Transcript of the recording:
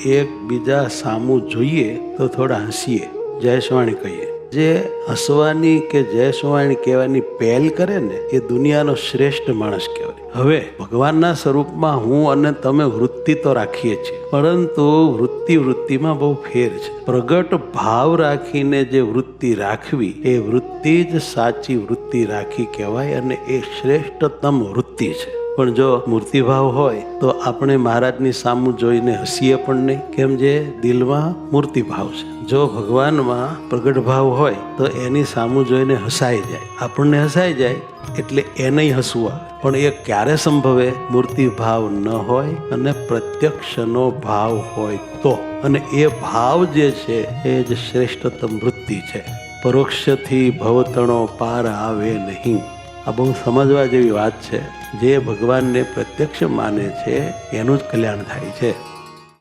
એકબીજા સામું જોઈએ તો થોડા હસીએ, જય સ્વાણી કહીએ. જે હસવાની કે જય સ્વાણી કહેવાની પહેલ કરે ને એ દુનિયાનો શ્રેષ્ઠ માણસ કહેવાય. હવે ભગવાનના સ્વરૂપમાં હું અને તમે વૃત્તિ તો રાખીએ છીએ, પરંતુ વૃત્તિમાં બહુ ફેર છે. પ્રગટ ભાવ રાખીને જે વૃત્તિ રાખવી એ વૃત્તિ જ સાચી વૃત્તિ રાખી કહેવાય અને એ શ્રેષ્ઠતમ વૃત્તિ છે. પણ જો મૂર્તિભાવ હોય તો આપણે મહારાજની સામું જોઈને હસીએ પણ નહીં, કેમ જે દિલમાં મૂર્તિભાવ છે. જો ભગવાનમાં પ્રગટ ભાવ હોય તો એની સામું જોઈને હસાઈ જાય, આપણને હસાઈ જાય એટલે એને હસવું આવે. પણ એ ક્યારે સંભવે? મૂર્તિ ભાવ ન હોય અને પ્રત્યક્ષનો ભાવ હોય તો. અને એ ભાવ જે છે એ જ શ્રેષ્ઠતમ વૃત્તિ છે. પરોક્ષથી ભવતણો પાર આવે નહીં. આ બહુ સમજવા જેવી વાત છે. જે ભગવાનને પ્રત્યક્ષ માને છે એનું જ કલ્યાણ થાય છે.